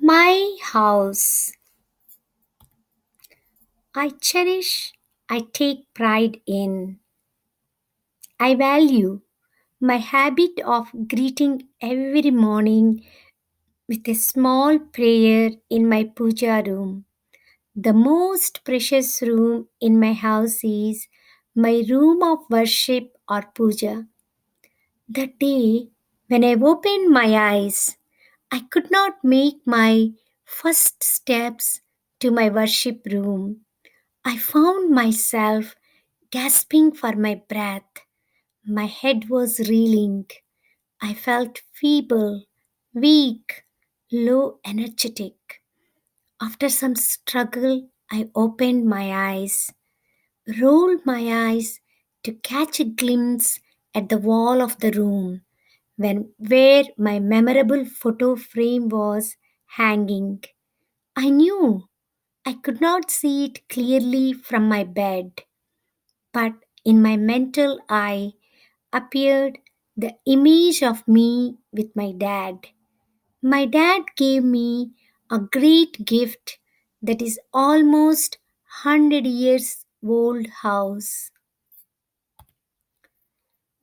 My house. I cherish, I take pride in. I value my habit of greeting every morning with a small prayer in my puja room. The most precious room in my house is my room of worship or puja. The day when I opened my eyes, I could not make my first steps to my worship room. I found myself gasping for my breath. My head was reeling. I felt feeble, weak, low energetic. After some struggle, I opened my eyes, rolled my eyes to catch a glimpse at the wall of the room where my memorable photo frame was hanging. I knew I could not see it clearly from my bed, but in my mental eye appeared the image of me with my dad. My dad gave me a great gift that is almost 100 years old house.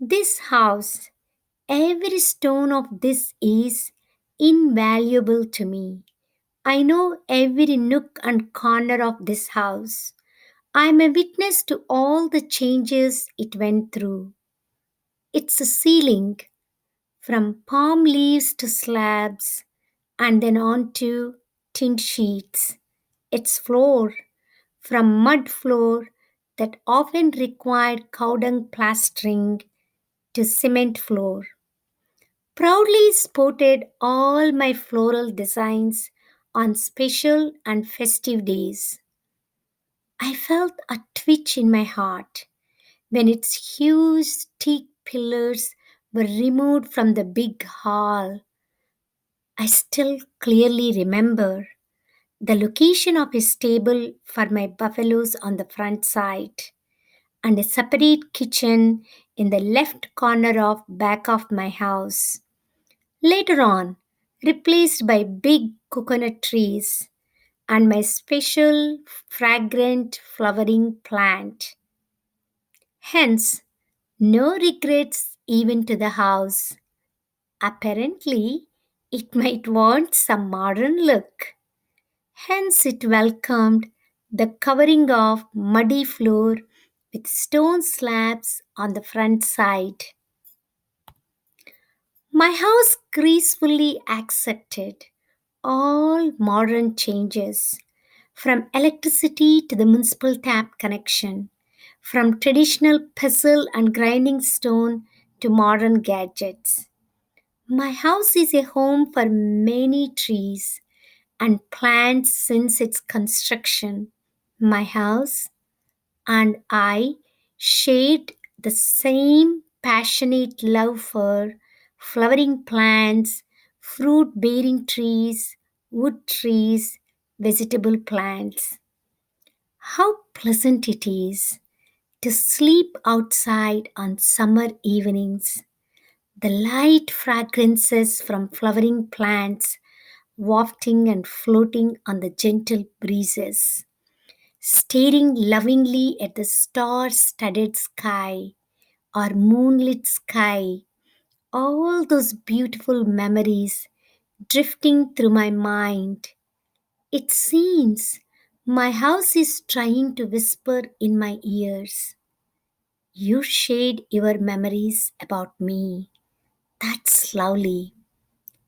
This house, every stone of this is invaluable to me. I know every nook and corner of this house. I am a witness to all the changes it went through. Its ceiling, from palm leaves to slabs, and then on to tin sheets. Its floor, from mud floor that often required cow dung plastering to cement floor, proudly sported all my floral designs on special and festive days. I felt a twitch in my heart when its huge teak pillars were removed from the big hall. I still clearly remember the location of a stable for my buffaloes on the front side and a separate kitchen in the left corner of back of my house. Later on, replaced by big coconut trees and my special fragrant flowering plant. Hence, no regrets even to the house. Apparently, it might want some modern look. Hence, it welcomed the covering of muddy floor with stone slabs on the front side. My house gracefully accepted all modern changes, from electricity to the municipal tap connection, from traditional pestle and grinding stone to modern gadgets. My house is a home for many trees and plants since its construction. My house and I shared the same passionate love for flowering plants, fruit bearing trees, wood trees, vegetable plants. How pleasant it is to sleep outside on summer evenings. The light fragrances from flowering plants wafting and floating on the gentle breezes, staring lovingly at the star studded sky or moonlit sky, all those beautiful memories drifting through my mind. It seems my house is trying to whisper in my ears. You shared your memories about me. That's lovely.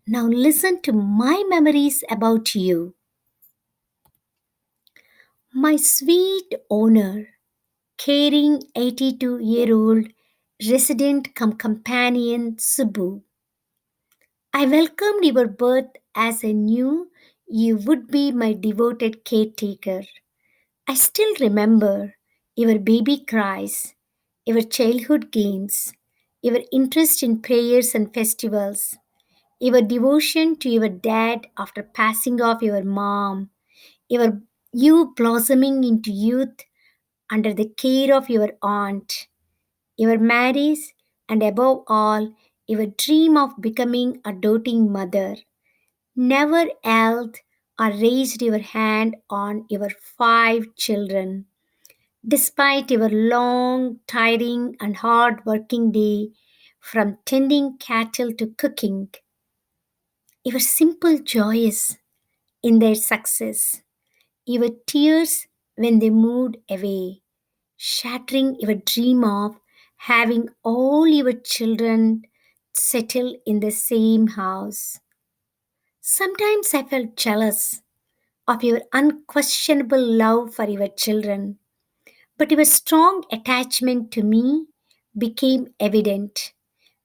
Now listen to my memories about you. My sweet owner, caring 82-year-old resident cum companion Subbu, I welcomed your birth as I knew you would be my devoted caretaker. I still remember your baby cries, your childhood games, your interest in prayers and festivals, your devotion to your dad after passing off your mom, your you blossoming into youth under the care of your aunt, your marriage, and above all, your dream of becoming a doting mother. Never held or raised your hand on your five children. Despite your long, tiring, and hard working day, from tending cattle to cooking, your simple joys in their success, your tears when they moved away, shattering your dream of having all your children settle in the same house. Sometimes I felt jealous of your unquestionable love for your children, but your strong attachment to me became evident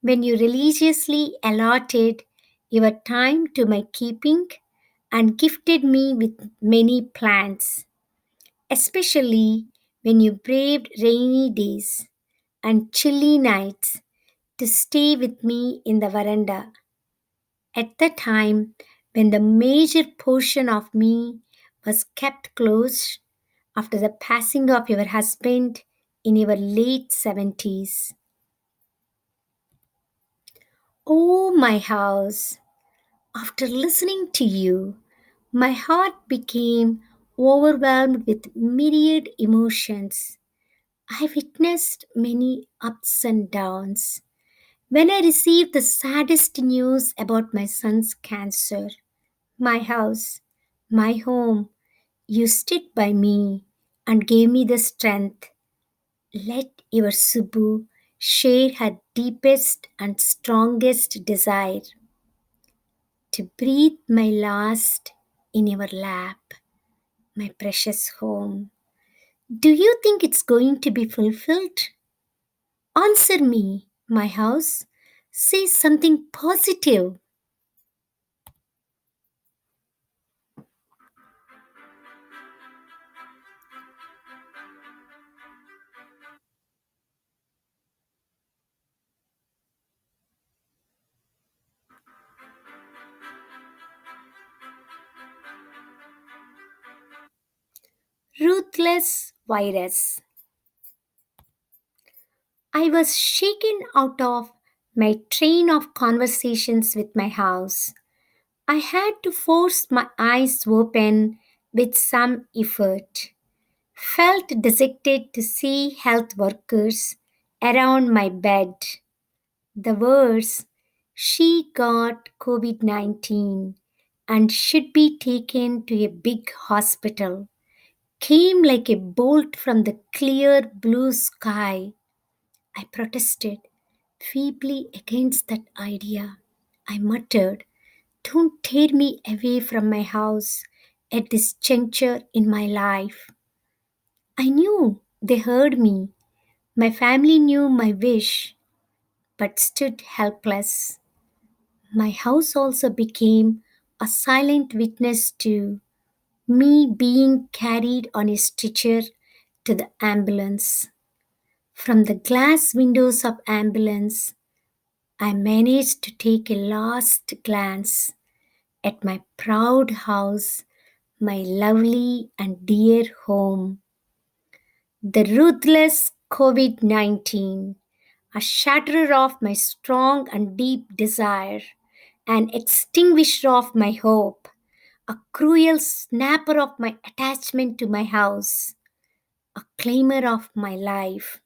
when you religiously allotted your time to my keeping and gifted me with many plants, especially when you braved rainy days and chilly nights to stay with me in the veranda. At the time when the major portion of me was kept closed after the passing of your husband in your late 70s. Oh, my house, after listening to you, my heart became overwhelmed with myriad emotions. I witnessed many ups and downs. When I received the saddest news about my son's cancer, my house, my home, you stood by me and gave me the strength. Let your Subbu share her deepest and strongest desire to breathe my last in your lap, my precious home. Do you think it's going to be fulfilled? Answer me, my house. Say something positive. Ruthless virus. I was shaken out of my train of conversations with my house. I had to force my eyes open with some effort. Felt dejected to see health workers around my bed. The words, she got COVID 19 and should be taken to a big hospital, came like a bolt from the clear blue sky. I protested feebly against that idea. I muttered, don't tear me away from my house at this juncture in my life. I knew they heard me. My family knew my wish, but stood helpless. My house also became a silent witness to me being carried on a stretcher to the ambulance. From the glass windows of ambulance, I managed to take a last glance at my proud house, my lovely and dear home. The ruthless COVID 19, a shatterer of my strong and deep desire, an extinguisher of my hope, a cruel snapper of my attachment to my house, a claimer of my life.